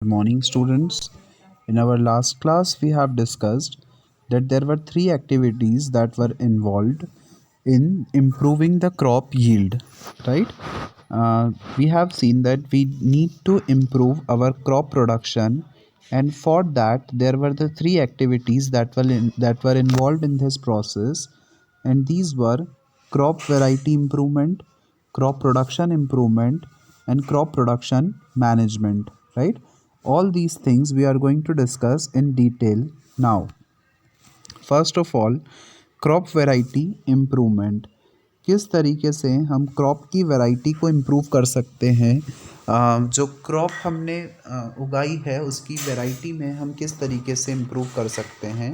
Good morning, students. In our last class, we have discussed that there were three activities that were involved in improving the crop yield, right? We have seen that we need to improve our crop production, and for that, there were the three activities that were involved in this process, and these were crop variety improvement, crop production improvement, and crop production management, right? All these things we are going to discuss in detail now. First of all, crop variety improvement. किस तरीके से हम crop की variety को improve कर सकते हैं, जो क्रॉप हमने उगाई है उसकी वैरायटी में हम किस तरीके से इम्प्रूव कर सकते हैं,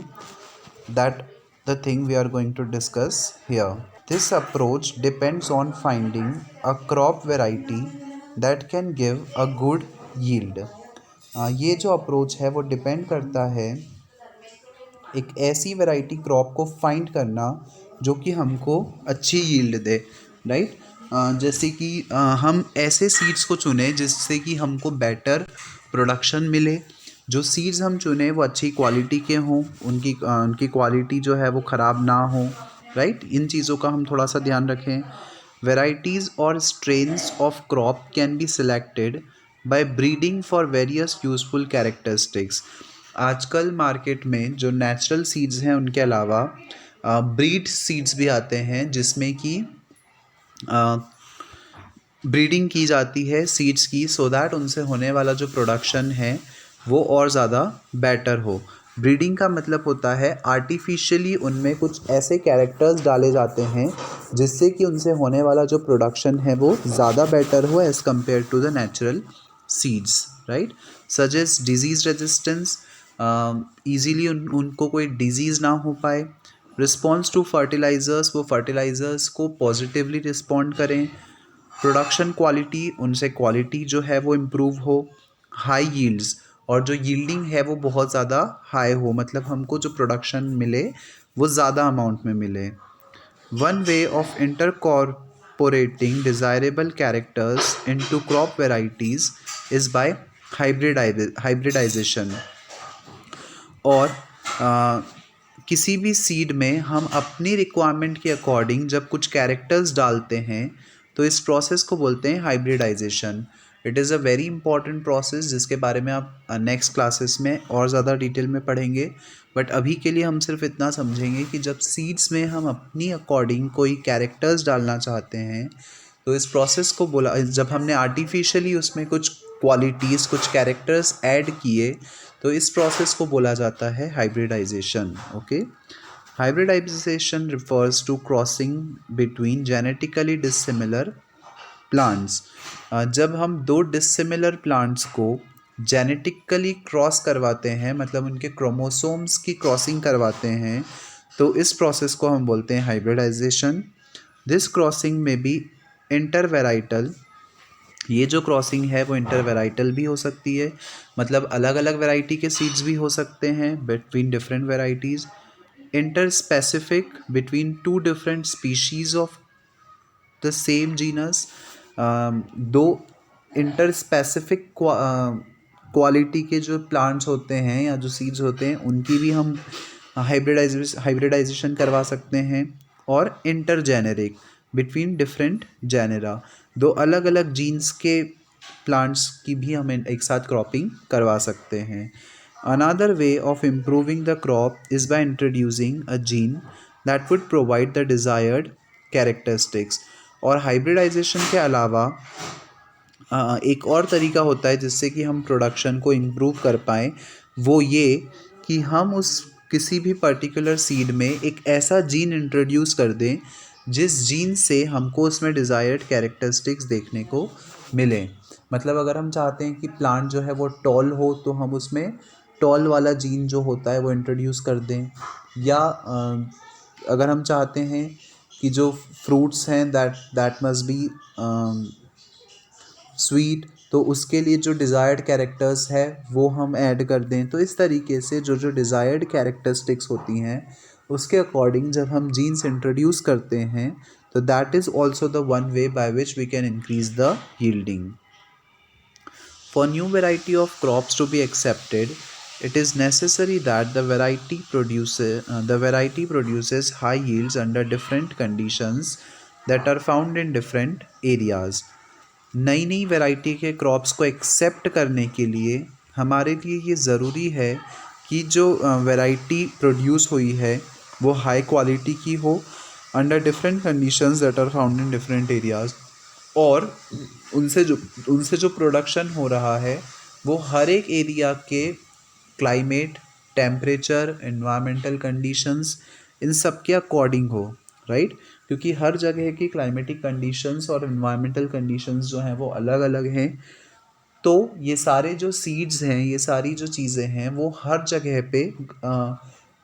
that the thing we are going to discuss here. This approach depends on finding a crop variety that can give a good yield. ये जो अप्रोच है वो डिपेंड करता है एक ऐसी वैरायटी क्रॉप को फाइंड करना जो कि हमको अच्छी यील्ड दे, राइट। जैसे कि हम ऐसे सीड्स को चुने जिससे कि हमको बेटर प्रोडक्शन मिले। जो सीड्स हम चुने वो अच्छी क्वालिटी के हों, उनकी क्वालिटी जो है वो ख़राब ना हो, राइट। इन चीज़ों का हम थोड़ा सा ध्यान रखें। वेराइटीज़ और strains of crop can be selected by breeding for various useful characteristics. आजकल मार्केट में जो नेचुरल सीड्स हैं उनके अलावा ब्रीड सीड्स भी आते हैं जिसमें कि ब्रीडिंग की जाती है सीड्स की, सो दैट उनसे होने वाला जो प्रोडक्शन है वो और ज़्यादा बेटर हो। ब्रीडिंग का मतलब होता है आर्टिफिशियली उनमें कुछ ऐसे कैरेक्टर्स डाले जाते हैं जिससे कि उनसे होने वाला जो प्रोडक्शन है वो ज़्यादा बेटर हो as compare to the natural seeds, right. Such as disease resistance, easily उनको कोई डिजीज़ ना हो पाए। रिस्पॉन्स टू फर्टिलाइज़र्स, वो फर्टिलाइज़र्स को पॉजिटिवली रिस्पॉन्ड करें। प्रोडक्शन क्वालिटी, उनसे क्वालिटी जो है वो इम्प्रूव हो। हाई यील्ड्स, और जो यील्डिंग है वो बहुत ज़्यादा हाई हो, मतलब हमको जो प्रोडक्शन मिले वो ज़्यादा अमाउंट में मिले। One way of intercorporating desirable characters into crop varieties is by hybridization. और किसी भी सीड में हम अपनी रिक्वायरमेंट के अकॉर्डिंग जब कुछ कैरेक्टर्स डालते हैं तो इस प्रोसेस को बोलते हैं hybridisation. It is a very important process जिसके बारे में आप नेक्स्ट क्लासेस में और ज़्यादा डिटेल में पढ़ेंगे। बट अभी के लिए हम सिर्फ इतना समझेंगे कि जब सीड्स में हम अपनी अकॉर्डिंग कोई कैरेक्टर्स डालना चाहते हैं तो इस प्रोसेस को बोला, जब हमने आर्टिफिशियली उसमें कुछ क्वालिटीज़, कुछ कैरेक्टर्स ऐड किए तो इस प्रोसेस को बोला जाता है hybridization. Okay, hybridization refers to crossing between genetically dissimilar plants. जब हम दो डिसिमिलर प्लांट्स को जेनेटिकली क्रॉस करवाते हैं, मतलब उनके क्रोमोसोम्स की क्रॉसिंग करवाते हैं, तो इस प्रोसेस को हम बोलते हैं हाइब्रिडाइजेशन। दिस क्रॉसिंग में बी इंटरवेराइटल, ये जो क्रॉसिंग है वो इंटरवेराइटल भी हो सकती है, मतलब अलग अलग वैरायटी के सीड्स भी हो सकते हैं between different varieties. Inter specific between two different species of the same genus. दो इंटर स्पेसिफिक क्वालिटी के जो प्लांट्स होते हैं या जो सीड्स होते हैं उनकी भी हम हाइब्रिडाइजेशन करवा सकते हैं। और इंटरजेनेरिक बिटवीन डिफरेंट जेनेरा, दो अलग अलग जीन्स के प्लांट्स की भी हम एक साथ क्रॉपिंग करवा सकते हैं। Another way of improving the crop is by introducing a gene that would provide the desired characteristics. और हाइब्रिडाइजेशन के अलावा एक और तरीका होता है जिससे कि हम प्रोडक्शन को इम्प्रूव कर पाएँ, वो ये कि हम उस किसी भी पर्टिकुलर सीड में एक ऐसा जीन इंट्रोड्यूस कर दें जिस जीन से हमको उसमें डिज़ायर्ड कैरेक्टरिस्टिक्स देखने को मिले। मतलब अगर हम चाहते हैं कि प्लांट जो है वो टॉल हो तो हम उसमें टॉल वाला जीन जो होता है वो इंट्रोड्यूस कर दें, या अगर हम चाहते हैं कि जो फ्रूट्स हैं दैट मस्ट बी स्वीट, तो उसके लिए जो डिज़ायर्ड कैरेक्टर्स है वो हम ऐड कर दें। तो इस तरीके से जो जो डिज़ायर्ड कैरेक्टरिस्टिक्स होती हैं उसके अकॉर्डिंग जब हम जीन्स इंट्रोड्यूस करते हैं तो that is also the one way by which we can increase the yielding. For new variety of crops to be accepted, it is necessary that the variety produces high yields under different conditions that are found in different areas. नई नई variety के crops को accept करने के लिए हमारे लिए ये ज़रूरी है कि जो वैरायटी प्रोड्यूस हुई है वो हाई क्वालिटी की हो under different conditions that are found in different areas, और उनसे जो प्रोडक्शन हो रहा है वो हर एक एरिया के क्लाइमेट, टेम्परेचर, एनवायरमेंटल कंडीशंस, इन सब के अकॉर्डिंग हो, राइट। क्योंकि हर जगह की क्लाइमेटिक कंडीशंस और एनवायरमेंटल कंडीशंस जो हैं वो अलग अलग हैं। तो ये सारे जो सीड्स हैं, ये सारी जो चीज़ें हैं वो हर जगह पे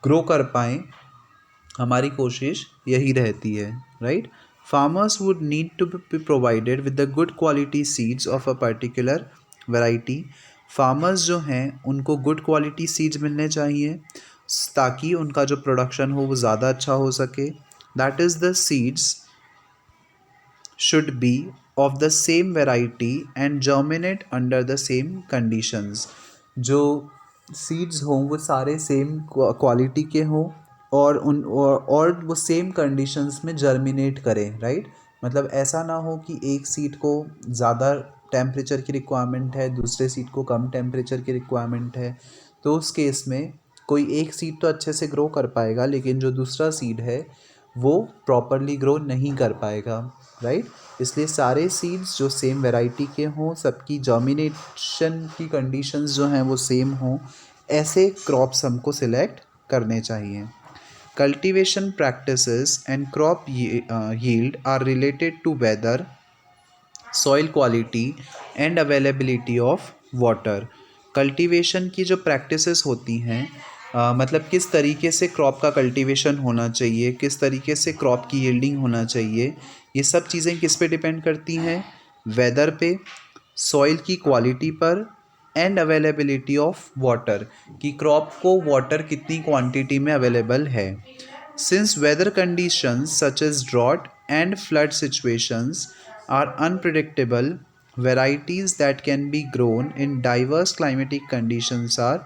ग्रो कर पाएँ, हमारी कोशिश यही रहती है, right. Farmers would need to be provided with the good quality seeds of a particular variety. Farmers जो हैं उनको गुड क्वालिटी सीड्स मिलने चाहिए ताकि उनका जो प्रोडक्शन हो वो ज़्यादा अच्छा हो सके। That is the seeds should be of the same variety and germinate under the same conditions। जो सीड्स हों वो सारे सेम क्वालिटी के हों और वो सेम कंडीशंस में जर्मिनेट करें, राइट। मतलब ऐसा ना हो कि एक सीड को ज़्यादा टेम्परेचर की रिक्वायरमेंट है, दूसरे सीड को कम टेम्परेचर की रिक्वायरमेंट है। तो उस केस में कोई एक सीड तो अच्छे से ग्रो कर पाएगा लेकिन जो दूसरा सीड है वो प्रॉपरली ग्रो नहीं कर पाएगा, राइट। इसलिए सारे सीड्स जो सेम वैरायटी के हों, सबकी जर्मिनेशन की कंडीशंस जो हैं वो सेम हों, ऐसे क्रॉप्स हमको सिलेक्ट करने चाहिए। Cultivation practices and crop yield are related to weather, soil quality and availability of water. Cultivation की जो प्रैक्टिसेस होती हैं, मतलब किस तरीके से क्रॉप का कल्टीवेशन होना चाहिए, किस तरीके से क्रॉप की यील्डिंग होना चाहिए, ये सब चीज़ें किस पे डिपेंड करती हैं? वेदर पे, सॉइल की क्वालिटी पर एंड अवेलेबिलिटी ऑफ वाटर, कि क्रॉप को वाटर कितनी क्वांटिटी में अवेलेबल है। Since weather conditions such as drought and flood situations are unpredictable, varieties that can be grown in diverse climatic conditions are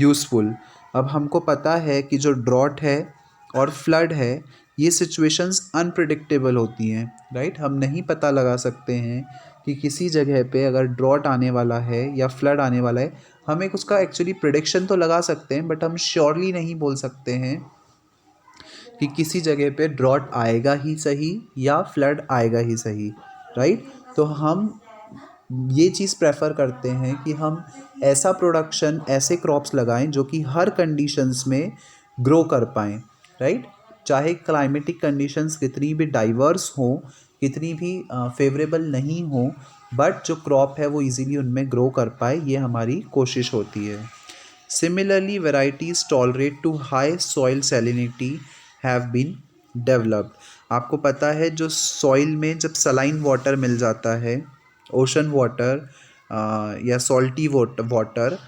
useful। अब हमको पता है कि जो ड्रॉट है और फ्लड है ये सिचुएशंस अनप्रिडिक्टेबल होती हैं, राइट। हम नहीं पता लगा सकते हैं कि किसी जगह पे अगर ड्रॉट आने वाला है या फ्लड आने वाला है। हम एक उसका एक्चुअली प्रिडिक्शन तो लगा सकते हैं बट हम श्योरली नहीं बोल सकते हैं कि किसी जगह पे ड्रॉट आएगा ही सही या फ्लड आएगा ही सही, राइट। तो हम ये चीज़ प्रेफर करते हैं कि हम ऐसा प्रोडक्शन, ऐसे क्रॉप्स लगाएं जो कि हर कंडीशंस में ग्रो कर पाएँ, राइट। चाहे क्लाइमेटिक कंडीशंस कितनी भी डाइवर्स हों, कितनी भी फेवरेबल नहीं हो, बट जो क्रॉप है वो इजीली उनमें ग्रो कर पाए, ये हमारी कोशिश होती है। Similarly varieties tolerate to high soil salinity have been developed. आपको पता है जो सॉइल में जब सलाइन वाटर मिल जाता है, ओशन वाटर या सॉल्टी वाटर,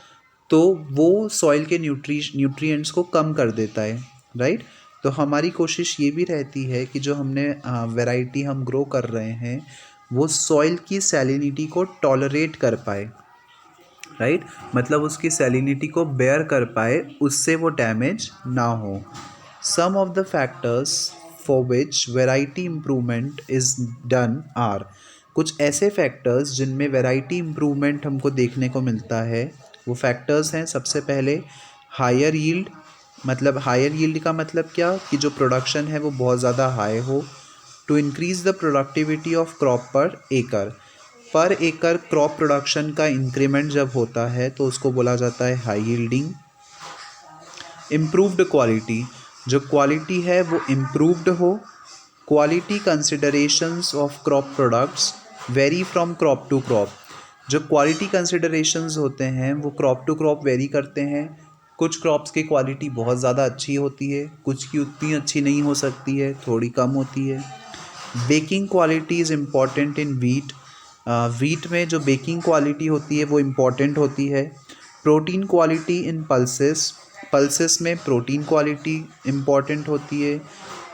तो वो सॉइल के न्यूट्रिएंट्स को कम कर देता है, राइट। तो हमारी कोशिश ये भी रहती है कि जो हमने वैरायटी हम ग्रो कर रहे हैं वो सॉइल की सैलिनिटी को टॉलरेट कर पाए, राइट। मतलब उसकी सैलिनिटी को बेयर कर पाए, उससे वो डैमेज ना हो। Some of the factors for which variety improvement is done are, कुछ ऐसे फैक्टर्स जिनमें वैरायटी इम्प्रूवमेंट हमको देखने को मिलता है, वो फैक्टर्स हैं। सबसे पहले हायर यील्ड, मतलब हायर यील्ड का मतलब क्या, कि जो प्रोडक्शन है वो बहुत ज़्यादा हाई हो। To increase the productivity of crop per acre crop production का इंक्रीमेंट जब होता है तो उसको बोला जाता है हाई यील्डिंग। इम्प्रूव्ड क्वालिटी, जो क्वालिटी है वो इम्प्रूव्ड हो। Quality considerations of crop products vary from crop to crop, जो क्वालिटी कंसिडरेशंस होते हैं वो क्रॉप टू क्रॉप वेरी करते हैं। कुछ क्रॉप्स की क्वालिटी बहुत ज़्यादा अच्छी होती है, कुछ की उतनी अच्छी नहीं हो सकती है, थोड़ी कम होती है। Baking quality is important in wheat, wheat में जो बेकिंग क्वालिटी होती है वो इम्पॉर्टेंट होती है। Protein quality in pulses, pulses में प्रोटीन क्वालिटी इम्पॉर्टेंट होती है।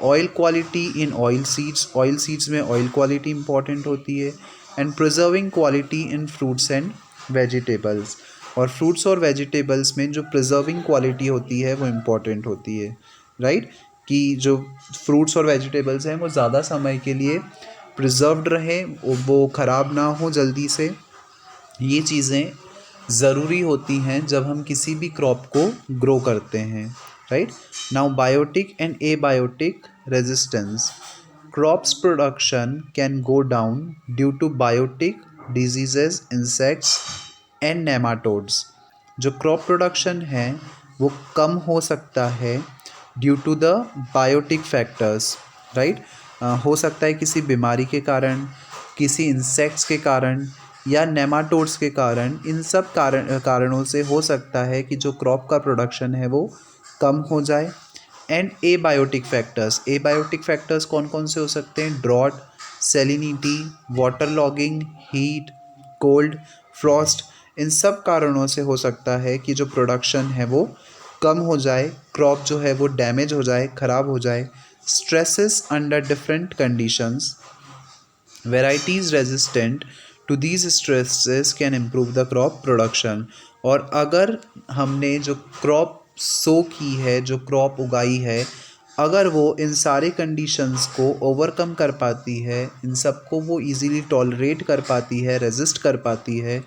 Oil quality in oil seeds में ऑयल क्वालिटी इम्पॉर्टेंट होती है। And preserving quality in fruits and vegetables. और फ्रूट्स और वेजिटेबल्स में जो प्रिजर्विंग क्वालिटी होती है वो इम्पॉर्टेंट होती है, राइट। कि जो फ्रूट्स और वेजिटेबल्स हैं वो ज़्यादा समय के लिए प्रिजर्व्ड रहे, वो ख़राब ना हो जल्दी से। ये चीज़ें ज़रूरी होती हैं जब हम किसी भी क्रॉप को ग्रो करते हैं, right. Now biotic and abiotic resistance. Crops production can go down due to biotic diseases, insects and nematodes. जो क्रॉप प्रोडक्शन है वो कम हो सकता है due to the biotic factors, right. हो सकता है किसी बीमारी के कारण, किसी इंसेक्ट्स के कारण या नेमाटोड्स के कारण। इन सब कारणों से हो सकता है कि जो क्रॉप का प्रोडक्शन है वो कम हो जाए। एंड एबायोटिक फैक्टर्स कौन कौन से हो सकते हैं? Drought, salinity, water logging, heat, cold, frost. इन सब कारणों से हो सकता है कि जो प्रोडक्शन है वो कम हो जाए, क्रॉप जो है वो डैमेज हो जाए, ख़राब हो जाए। Stresses under different conditions, varieties resistant to these stresses can improve the crop production. और अगर हमने जो क्रॉप सो की है, जो क्रॉप उगाई है, अगर वो इन सारे कंडीशंस को ओवरकम कर पाती है, इन सब को वो इजीली टॉलरेट कर पाती है, रेजिस्ट कर पाती है,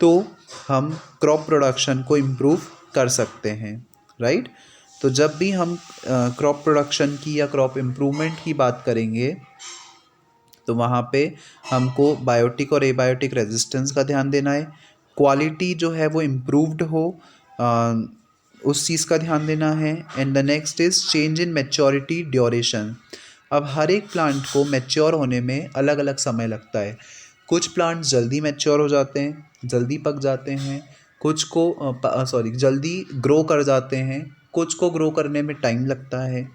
तो हम क्रॉप प्रोडक्शन को इम्प्रूव कर सकते हैं, राइट। तो जब भी हम क्रॉप प्रोडक्शन की या क्रॉप इम्प्रूवमेंट की बात करेंगे तो वहाँ पे हमको बायोटिक और एबायोटिक रेजिस्टेंस का ध्यान देना है। क्वालिटी जो है वो इम्प्रूव्ड हो, उस चीज़ का ध्यान देना है। And the next is change in maturity duration. अब हर एक प्लांट को मैच्योर होने में अलग अलग समय लगता है। कुछ प्लांट जल्दी मैच्योर हो जाते हैं, जल्दी पक जाते हैं, कुछ को जल्दी ग्रो कर जाते हैं, कुछ को ग्रो करने में टाइम लगता है।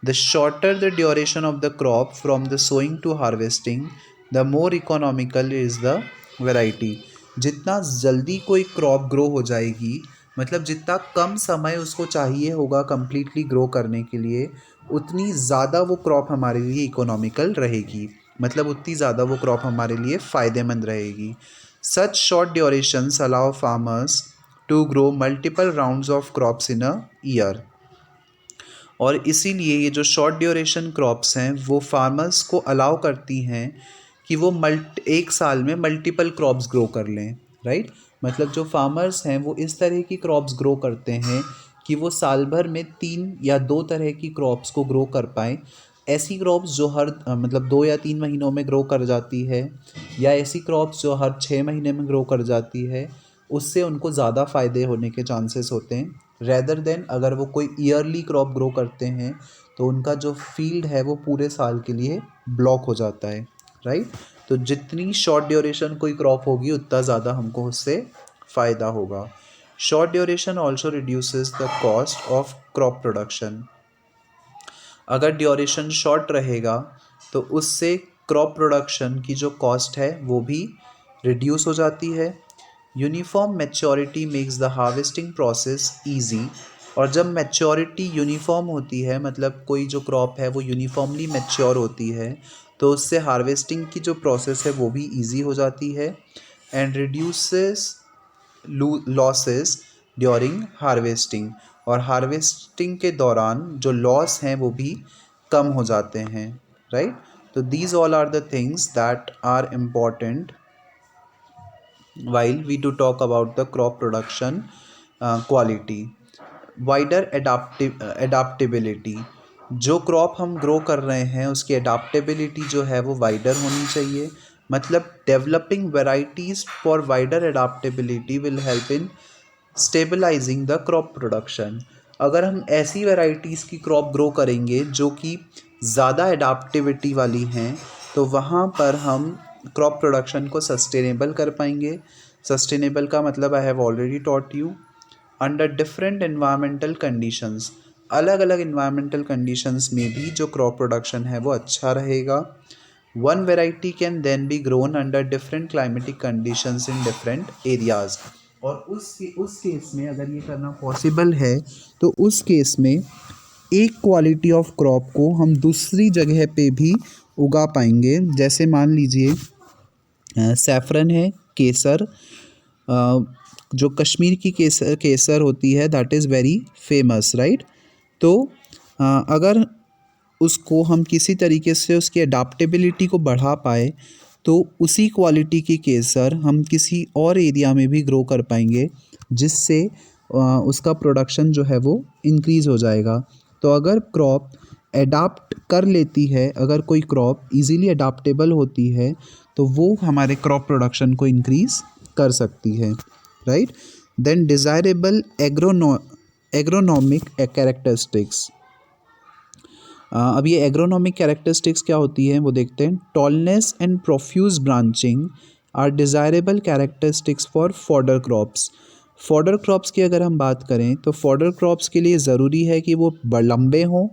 The shorter the duration of the crop from the sowing to harvesting, the more economical is the variety. जितना जल्दी कोई क्रॉप ग्रो हो जाएगी, मतलब जितना कम समय उसको चाहिए होगा कंप्लीटली ग्रो करने के लिए, उतनी ज़्यादा वो क्रॉप हमारे लिए इकोनॉमिकल रहेगी, मतलब उतनी ज़्यादा वो क्रॉप हमारे लिए फ़ायदेमंद रहेगी। Such short durations allow farmers to grow multiple rounds of crops in a year. और इसीलिए ये जो शॉर्ट ड्यूरेशन क्रॉप्स हैं वो फार्मर्स को अलाउ करती हैं कि वो एक साल में मल्टीपल क्रॉप्स ग्रो कर लें, राइट। मतलब जो फार्मर्स हैं वो इस तरह की क्रॉप्स ग्रो करते हैं कि वो साल भर में 3 या 2 तरह की क्रॉप्स को ग्रो कर पाएँ। ऐसी क्रॉप्स जो हर मतलब 2 या 3 महीनों में ग्रो कर जाती है, या ऐसी क्रॉप्स जो हर 6 महीने में ग्रो कर जाती है, उससे उनको ज़्यादा फ़ायदे होने के चांसेस होते हैं रेदर देन अगर वो कोई ईयरली क्रॉप ग्रो करते हैं तो उनका जो फील्ड है वो पूरे साल के लिए ब्लॉक हो जाता है, राइट। तो जितनी शॉर्ट ड्यूरेशन कोई क्रॉप होगी उतना ज़्यादा हमको उससे फ़ायदा होगा। Short duration also reduces the cost of crop production. अगर ड्यूरेशन शॉर्ट रहेगा तो उससे क्रॉप प्रोडक्शन की जो कॉस्ट है वो भी रिड्यूस हो जाती है। Uniform maturity makes the harvesting process easy. और जब मैच्योरिटी यूनिफॉर्म होती है, मतलब कोई जो क्रॉप है वो यूनिफॉर्मली मैच्योर होती है, तो उससे हार्वेस्टिंग की जो प्रोसेस है वो भी ईजी हो जाती है। And reduces losses during harvesting. और हार्वेस्टिंग के दौरान जो लॉस हैं वो भी कम हो जाते हैं, राइट। तो these all are the things that are important while we do talk about the crop production quality. Wider adaptability। जो क्रॉप हम ग्रो कर रहे हैं उसकी एडाप्टेबिलिटी जो है वो वाइडर होनी चाहिए। मतलब developing varieties for wider adaptability will help in stabilizing the crop production. अगर हम ऐसी वेराइटीज़ की क्रॉप ग्रो करेंगे जो कि ज़्यादा एडाप्टिविटी वाली हैं, तो वहाँ पर हम क्रॉप प्रोडक्शन को सस्टेनेबल कर पाएंगे। सस्टेनेबल का मतलब I have already taught you. Under different environmental conditions, अलग अलग इन्वायरमेंटल कंडीशंस में भी जो क्रॉप प्रोडक्शन है वो अच्छा रहेगा। One variety can then be grown under different climatic conditions in different areas. और उस केस में अगर ये करना पॉसिबल है तो उस केस में एक क्वालिटी ऑफ क्रॉप को हम दूसरी जगह पे भी उगा पाएंगे। जैसे मान लीजिए सैफरन है, केसर, जो कश्मीर की केसर होती है that is very famous, right. तो अगर उसको हम किसी तरीके से उसकी अडाप्टेबिलिटी को बढ़ा पाए तो उसी क्वालिटी की केसर हम किसी और एरिया में भी ग्रो कर पाएंगे, जिससे उसका प्रोडक्शन जो है वो इंक्रीज़ हो जाएगा। तो अगर क्रॉप एडाप्ट कर लेती है, अगर कोई क्रॉप इजीली अडाप्टेबल होती है तो वो हमारे क्रॉप प्रोडक्शन को इंक्रीज़ कर सकती है, right. Then desirable agronomic characteristics. अब ये एग्रोनॉमिक कैरेक्टरिस्टिक्स क्या होती हैं वो देखते हैं। Tallness and profuse branching are desirable characteristics for fodder crops. Fodder crops की अगर हम बात करें तो फॉडर क्रॉप्स के लिए ज़रूरी है कि वो लंबे हों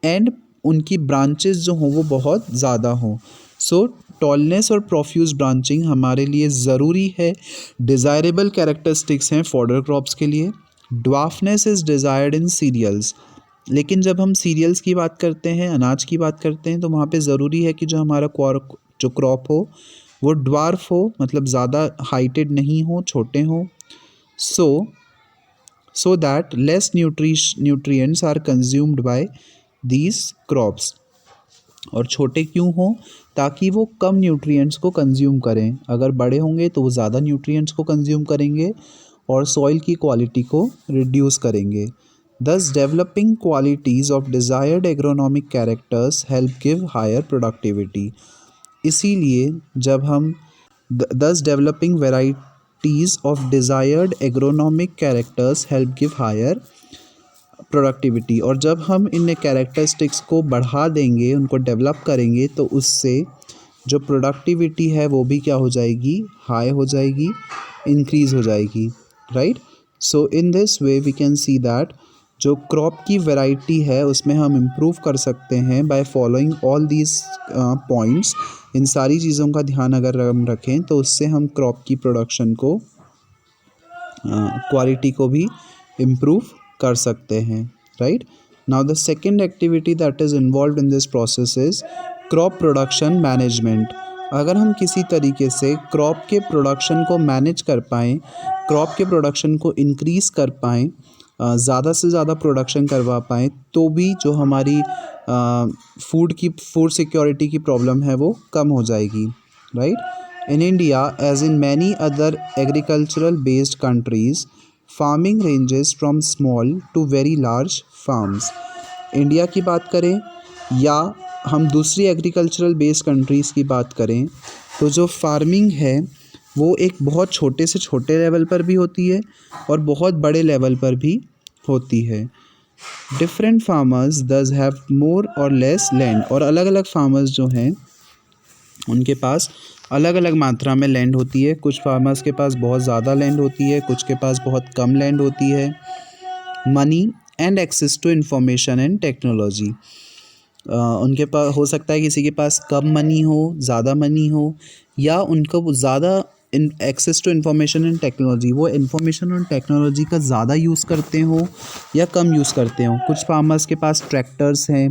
एंड उनकी ब्रांचेस जो हों वो बहुत ज़्यादा हों। सो टॉलनेस और प्रोफ्यूज ब्रांचिंग हमारे लिए ज़रूरी है, डिज़ायरेबल कैरेक्टरिस्टिक्स हैं फॉडर क्रॉप्स के लिए। Dwarfness is desired in cereals. लेकिन जब हम सीरियल्स की बात करते हैं, अनाज की बात करते हैं, तो वहाँ पे ज़रूरी है कि जो हमारा जो क्रॉप हो वो ड्वार्फ हो, मतलब ज़्यादा हाइटेड नहीं हो, छोटे हों। So that less nutrients are consumed by these crops. और छोटे क्यों हों? ताकि वो कम न्यूट्रिएंट्स को कंज्यूम करें। अगर बड़े होंगे तो वो ज़्यादा न्यूट्रिएंट्स को कंज्यूम करेंगे और सॉइल की क्वालिटी को रिड्यूस करेंगे। Thus, developing qualities of desired agronomic characters help give higher productivity. इसीलिए जब हम thus developing varieties of desired agronomic characters help give higher productivity. और जब हम इन कैरेक्टरिस्टिक्स को बढ़ा देंगे, उनको डेवलप करेंगे, तो उससे जो प्रोडक्टिविटी है वो भी क्या हो जाएगी, हाई हो जाएगी, इंक्रीज़ हो जाएगी, right. So in this way we can see that जो क्रॉप की वैरायटी है उसमें हम इम्प्रूव कर सकते हैं by following all these points. इन सारी चीज़ों का ध्यान अगर हम रखें तो उससे हम क्रॉप की प्रोडक्शन को क्वालिटी को भी इम्प्रूव कर सकते हैं, right. Now the second activity that is involve in this process is crop production management. अगर हम किसी तरीके से क्रॉप के प्रोडक्शन को मैनेज कर पाएँ, क्रॉप के प्रोडक्शन को इंक्रीज़ कर पाएँ, ज़्यादा से ज़्यादा प्रोडक्शन करवा पाएँ, तो भी जो हमारी फूड सिक्योरिटी की प्रॉब्लम है वो कम हो जाएगी, right. In India, as in many other agricultural based countries, farming ranges from small to very large farms. India की बात करें या हम दूसरी एग्रीकल्चरल बेस्ड कंट्रीज़ की बात करें तो जो फार्मिंग है वो एक बहुत छोटे से छोटे लेवल पर भी होती है और बहुत बड़े लेवल पर भी होती है। डिफरेंट फार्मर्स दस हैव मोर और लेस लैंड। और अलग अलग फार्मर्स जो हैं उनके पास अलग अलग मात्रा में लैंड होती है। कुछ फार्मर्स के पास बहुत ज़्यादा लैंड होती है, कुछ के पास बहुत कम लैंड होती है। Money and access to information and technology. उनके पास हो सकता है किसी के पास कम मनी हो, ज़्यादा मनी हो, या उनको ज़्यादा access to information and technology, वो इन्फॉर्मेशन और टेक्नोलॉजी का ज़्यादा यूज़ करते हो या कम यूज़ करते हो। कुछ फार्मर्स के पास ट्रैक्टर्स हैं,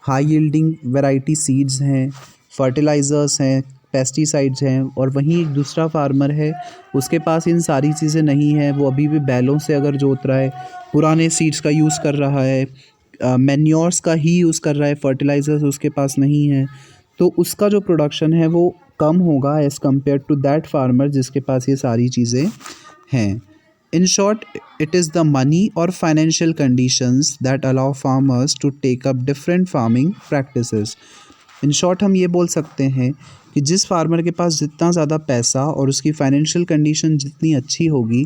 हाई यील्डिंग वैरायटी सीड्स हैं, फर्टिलाइज़र्स हैं, पेस्टिसाइड्स हैं। और वहीं एक दूसरा फार्मर है उसके पास इन सारी चीज़ें नहीं है, वो अभी भी बैलों से अगर जोत रहा है, पुराने सीड्स का यूज़ कर रहा है, मैन्योर्स का ही यूज़ कर रहा है, फर्टिलाइज़र्स उसके पास नहीं है, तो उसका जो प्रोडक्शन है वो कम होगा as compare to that farmer जिसके पास ये सारी चीज़ें हैं। In short, it is the money और financial conditions that allow farmers to take up different farming practices. In short हम ये बोल सकते हैं कि जिस फार्मर के पास जितना ज़्यादा पैसा और उसकी फाइनेंशियल कंडीशन जितनी अच्छी होगी,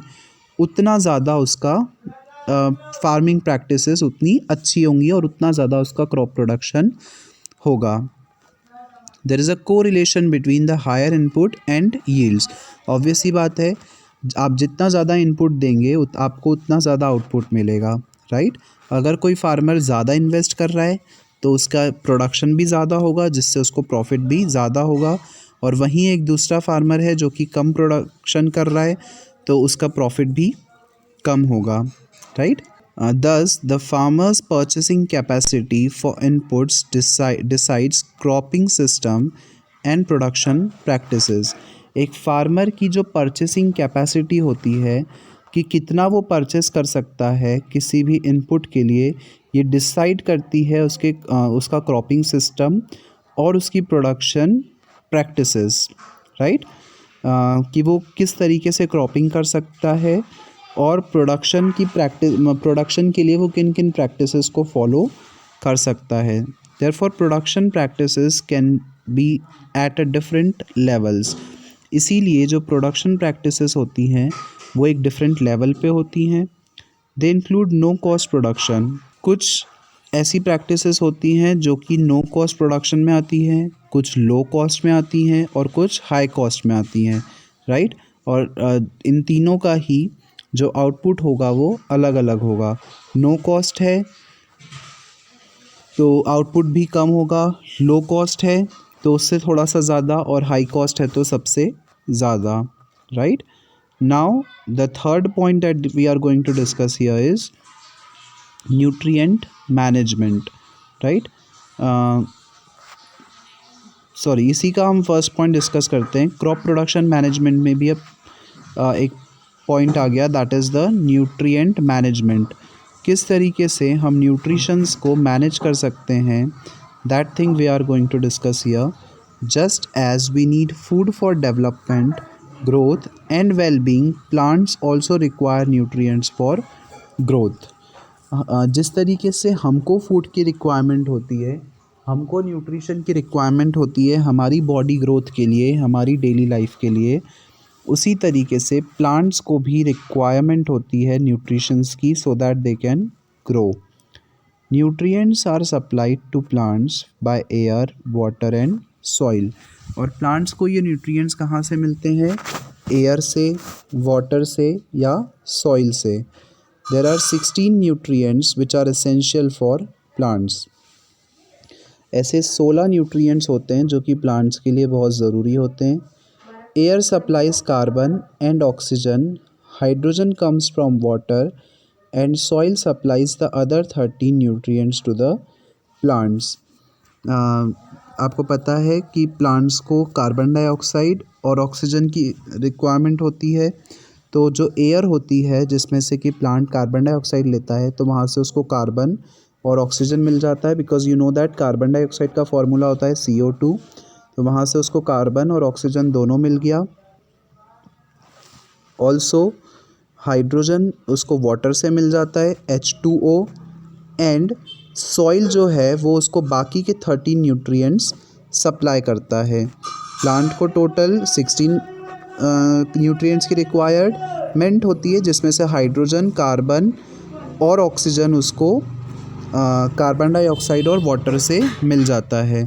उतना ज़्यादा उसका फार्मिंग प्रैक्टिसेस उतनी अच्छी होंगी और उतना ज़्यादा उसका क्रॉप प्रोडक्शन होगा। There is a correlation between the higher input and yields. Obvious सी बात है, आप जितना ज़्यादा इनपुट देंगे आपको उतना ज़्यादा आउटपुट मिलेगा, राइट। अगर कोई फार्मर ज़्यादा इन्वेस्ट कर रहा है तो उसका प्रोडक्शन भी ज़्यादा होगा, जिससे उसको प्रॉफिट भी ज़्यादा होगा। और वहीं एक दूसरा फार्मर है जो कि कम प्रोडक्शन कर रहा है तो उसका प्रॉफिट भी कम होगा, right. Thus, the farmer's purchasing capacity for inputs decides cropping system and production practices. एक फार्मर की जो परचेसिंग कैपेसिटी होती है कि कितना वो परचेस कर सकता है किसी भी इनपुट के लिए, ये डिसाइड करती है उसका क्रॉपिंग सिस्टम और उसकी प्रोडक्शन प्रैक्टिसेस, राइट। कि वो किस तरीके से क्रॉपिंग कर सकता है और प्रोडक्शन के लिए वो किन किन प्रैक्टिसेस को फॉलो कर सकता है। Therefore production practices can be at a different levels. इसीलिए जो प्रोडक्शन प्रैक्टिसेस होती हैं वो एक डिफरेंट लेवल पे होती हैं। They include no cost production. कुछ ऐसी प्रैक्टिसेस होती हैं जो कि नो कॉस्ट प्रोडक्शन में आती हैं, कुछ लो कॉस्ट में आती हैं और कुछ हाई कॉस्ट में आती हैं, राइट। और इन तीनों का ही जो आउटपुट होगा वो अलग अलग होगा। नो कॉस्ट है तो आउटपुट भी कम होगा, लो कॉस्ट है तो उससे थोड़ा सा ज़्यादा, और हाई कॉस्ट है तो सबसे ज़्यादा, right. Now the third point that we are going to discuss here is nutrient management, right. Sorry, इसी का हम फर्स्ट पॉइंट डिस्कस करते हैं। क्रॉप प्रोडक्शन मैनेजमेंट में भी अब एक पॉइंट आ गया, that is the nutrient management. किस तरीके से हम न्यूट्रिशंस को मैनेज कर सकते हैं, that thing we are going to discuss here. Just as we need food for development, growth and wellbeing, plants also require nutrients for growth. जिस तरीके से हमको फूड की रिक्वायरमेंट होती है, हमको न्यूट्रिशन की रिक्वायरमेंट होती है हमारी बॉडी ग्रोथ के लिए, हमारी डेली लाइफ के लिए, उसी तरीके से प्लांट्स को भी रिक्वायरमेंट होती है न्यूट्रिशंस की, so that they can grow. Nutrients are supplied to plants by air, water and soil. और प्लांट्स को ये न्यूट्रिएंट्स कहाँ से मिलते हैं? एयर से, वाटर से या सॉइल से। There are 16 nutrients which are essential for plants. ऐसे 16 न्यूट्रिएंट्स होते हैं जो कि प्लांट्स के लिए बहुत ज़रूरी होते हैं। Air supplies carbon and oxygen, hydrogen comes from water and soil supplies the other 13 nutrients to the plants. आपको पता है कि प्लांट्स को कार्बन डाइऑक्साइड और ऑक्सीजन की रिक्वायरमेंट होती है। तो जो एयर होती है जिसमें से कि प्लांट कार्बन डाइऑक्साइड लेता है, तो वहाँ से उसको कार्बन और ऑक्सीजन मिल जाता है, because you know that carbon dioxide का फॉर्मूला होता है CO2। तो वहाँ से उसको कार्बन और ऑक्सीजन दोनों मिल गया। ऑल्सो हाइड्रोजन उसको वाटर से मिल जाता है, H2O। एंड सॉइल जो है वो उसको बाकी के 13 न्यूट्रिएंट्स सप्लाई करता है। प्लांट को टोटल 16 न्यूट्रिएंट्स की रिक्वायरमेंट होती है, जिसमें से हाइड्रोजन, कार्बन और ऑक्सीजन उसको कार्बन डाइऑक्साइड और वाटर से मिल जाता है।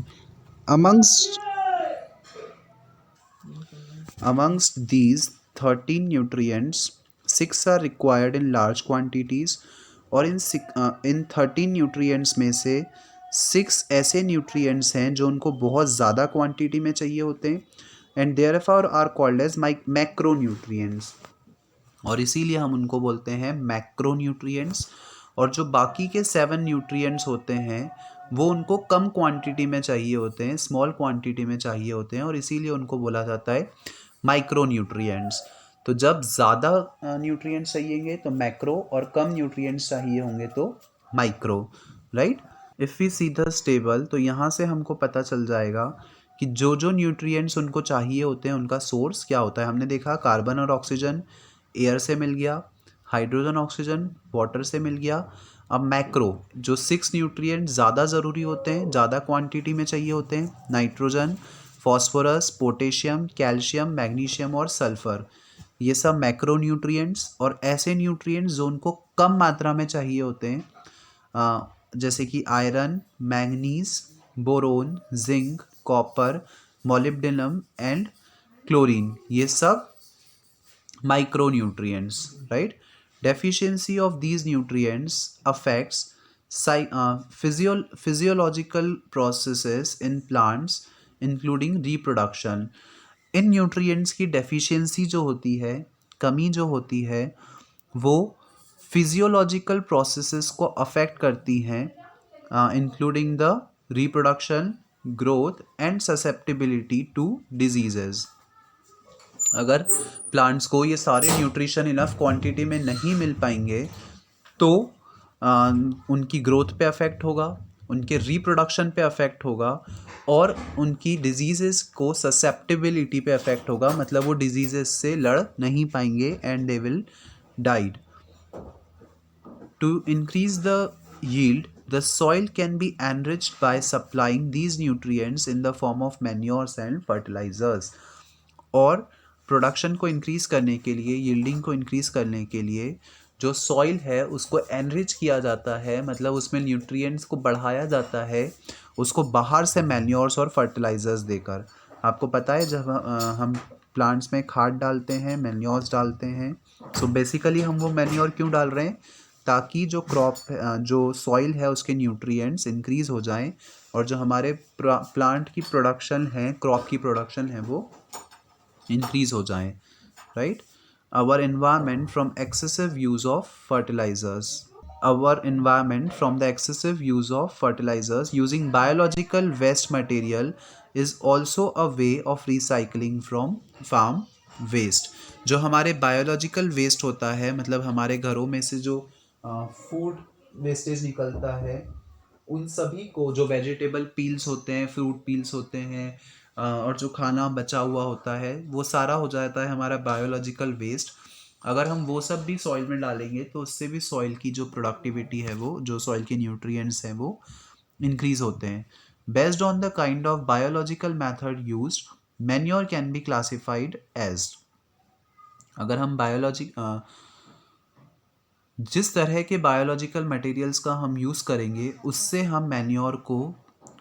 Amongst these 13 nutrients, 6 are required in large quantities। और इन 13 न्यूट्रिएंट्स में से 6 ऐसे न्यूट्रिएंट्स हैं जो उनको बहुत ज़्यादा क्वांटिटी में चाहिए होते हैं, and therefore are called as macro nutrients. और इसीलिए हम उनको बोलते हैं मैक्रो न्यूट्रिएंट्स। और जो बाकी के 7 न्यूट्रिएंट्स होते हैं वो उनको कम क्वांटिटी में चाहिए होते हैं, स्मॉल क्वांटिटी में चाहिए होते हैं, और इसीलिए उनको बोला जाता है माइक्रो न्यूट्रिएंट्स। तो जब ज़्यादा न्यूट्रिएंट्स चाहिएंगे तो मैक्रो, और कम न्यूट्रिएंट्स चाहिए होंगे तो micro, right. If we see the table, तो यहाँ से हमको पता चल जाएगा कि जो जो न्यूट्रिएंट्स उनको चाहिए होते हैं उनका सोर्स क्या होता है। हमने देखा कार्बन और ऑक्सीजन एयर से मिल गया, हाइड्रोजन ऑक्सीजन वाटर से मिल गया। अब मैक्रो जो 6 न्यूट्रिएंट ज़्यादा ज़रूरी होते हैं, ज़्यादा क्वांटिटी में चाहिए होते हैं, nitrogen, phosphorus, potassium, calcium, magnesium और सल्फर, ये सब मैक्रो न्यूट्रिएंट्स। और ऐसे न्यूट्रिएंट्स जो उनको कम मात्रा में चाहिए होते हैं, जैसे कि iron, manganese, boron, zinc, copper, molybdenum and chlorine, ये सब micronutrients, right? Deficiency of these nutrients affects physiological processes in plants including reproduction। In nutrients की डेफिशिएंसी जो होती है, कमी जो होती है, वो फिजियोलॉजिकल प्रोसेसेस को अफेक्ट करती हैं, including the reproduction, growth and susceptibility to diseases. अगर प्लांट्स को ये सारे न्यूट्रिशन इनफ क्वांटिटी में नहीं मिल पाएंगे तो उनकी ग्रोथ पे अफेक्ट होगा, उनके रिप्रोडक्शन पे अफेक्ट होगा और उनकी डिजीज़ेस को ससेप्टिबिलिटी पे अफेक्ट होगा, मतलब वो डिजीज़ेस से लड़ नहीं पाएंगे and they will died. To increase the yield, the soil can be enriched by supplying these nutrients in the form of manures and fertilizers. और प्रोडक्शन को इंक्रीज करने के लिए, यील्डिंग को इंक्रीज करने के लिए जो सॉइल है उसको एनरिच किया जाता है, मतलब उसमें न्यूट्रिएंट्स को बढ़ाया जाता है उसको बाहर से मैन्योर्स और फर्टिलाइजर्स देकर. आपको पता है जब हम प्लांट्स में खाद डालते हैं, मैन्योर्स डालते हैं, सो बेसिकली हम वो मैन्योर क्यों डाल रहे हैं? ताकि जो क्रॉप जो सॉइल है उसके न्यूट्रिएंट्स इंक्रीज हो जाएं और जो हमारे प्लांट की प्रोडक्शन है, क्रॉप की प्रोडक्शन है, वो इंक्रीज हो जाएं. Right. Our environment from excessive use of fertilizers, our environment from the excessive use of fertilizers. Using biological waste material is also a way of recycling from farm waste. जो हमारे biological waste होता है, मतलब हमारे घरों में से जो फूड वेस्टेज निकलता है, उन सभी को, जो वेजिटेबल पील्स होते हैं, फ्रूट पील्स होते हैं, और जो खाना बचा हुआ होता है, वो सारा हो जाता है हमारा बायोलॉजिकल वेस्ट. अगर हम वो सब भी सॉइल में डालेंगे तो उससे भी सॉइल की जो प्रोडक्टिविटी है, वो जो सॉइल के न्यूट्रिएंट्स हैं, वो इंक्रीज होते हैं. Based on the kind of biological method used, manure can be classified as. अगर हम जिस तरह के बायोलॉजिकल मटेरियल्स का हम यूज़ करेंगे उससे हम मैन्योर को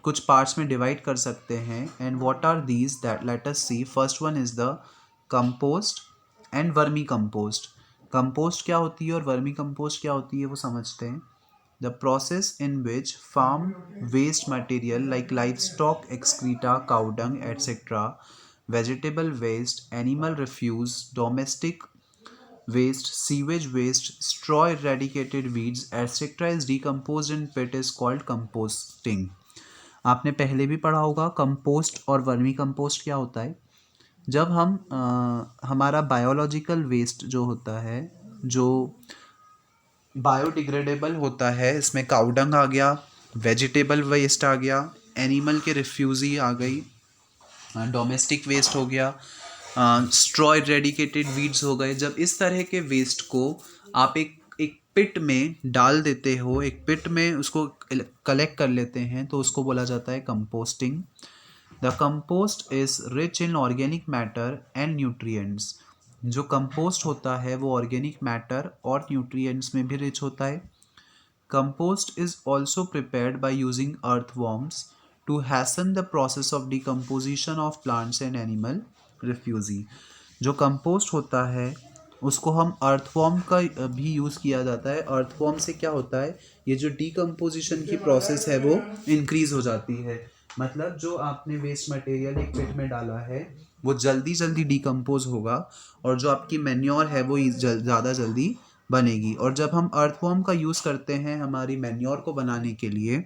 कुछ पार्ट्स में डिवाइड कर सकते हैं. And what are these, that let us see. First one is the compost and vermi compost. Compost क्या होती है और वर्मी कंपोस्ट क्या होती है वो समझते हैं. The process in which farm waste material like life stock excreta, cow dung etcetera, vegetable waste, animal refuse, domestic waste, sewage waste, straw, eradicated weeds, etc. is decomposed in pit is called composting. आपने पहले भी पढ़ा होगा compost और vermi compost क्या होता है. जब हम हमारा बायोलॉजिकल वेस्ट जो होता है, जो बायोडिग्रेडेबल होता है, इसमें काउडंग आ गया, वेजिटेबल वेस्ट आ गया, एनिमल के रिफ्यूज़ी आ गई, डोमेस्टिक वेस्ट हो गया, स्ट्रॉ इरेडिकेटेड वीड्स हो गए. जब इस तरह के वेस्ट को आप एक एक पिट में डाल देते हो, एक पिट में उसको कलेक्ट कर लेते हैं, तो उसको बोला जाता है composting. The compost is rich in organic matter and nutrients. जो कंपोस्ट होता है वो ऑर्गेनिक मैटर और न्यूट्रिएंट्स में भी रिच होता है. Compost is also prepared by using earthworms to hasten the process of decomposition of plants and animal refuse. जो कंपोस्ट होता है उसको हम अर्थवॉर्म का भी यूज़ किया जाता है. अर्थवॉर्म से क्या होता है, ये जो डीकम्पोजिशन की प्रोसेस है वो इंक्रीज हो जाती है. मतलब जो आपने वेस्ट मटेरियल एक पिट में डाला है वो जल्दी जल्दी डीकम्पोज होगा और जो आपकी मैन्योर है वो ज़्यादा जल्दी बनेगी. और जब हम अर्थवॉर्म का यूज़ करते हैं हमारी मैन्योर को बनाने के लिए,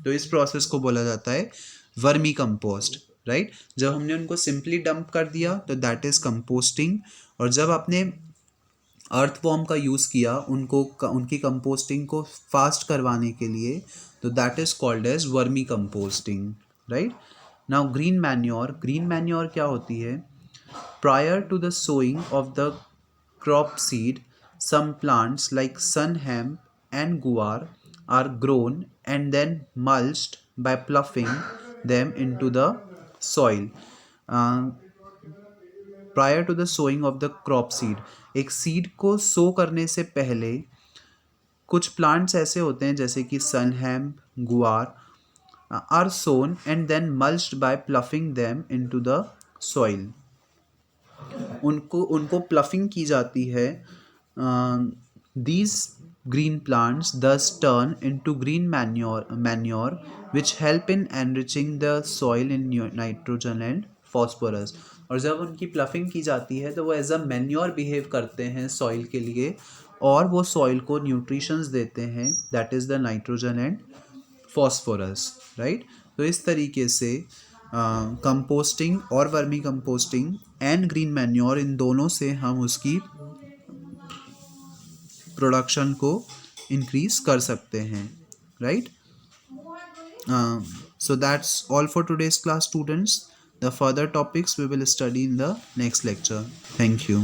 तो इस प्रोसेस को बोला जाता है वर्मी कंपोस्ट. राइट. जब हमने उनको सिंपली डंप कर दिया तो दैट इज़ कंपोस्टिंग. और जब आपने अर्थवॉर्म का यूज़ किया उनकी कंपोस्टिंग को फास्ट करवाने के लिए, तो that is called as vermi composting. Right. Now green manure क्या होती है. Prior to the sowing of the crop seed, some plants like sun hemp and guar are grown and then mulched by ploughing them into the soil. Prior to the sowing of the crop seed, एक seed को सो करने से पहले कुछ plants ऐसे होते हैं जैसे कि sunn hemp, guar, are sown and then mulched by ploughing them into the soil. उनको प्लफिंग की जाती है. These green plants thus turn into green manure which help in enriching the soil in nitrogen and phosphorus. और जब उनकी ploughing की जाती है तो वो एज अ मैन्योर बिहेव करते हैं सॉइल के लिए और वो सॉइल को न्यूट्रिशंस देते हैं, that is the nitrogen and phosphorus. Right. तो इस तरीके से कंपोस्टिंग और vermi composting and green manure, इन दोनों से हम उसकी प्रोडक्शन को इंक्रीज कर सकते हैं, right? So that's all for today's class, students. The further topics we will study in the next lecture. Thank you.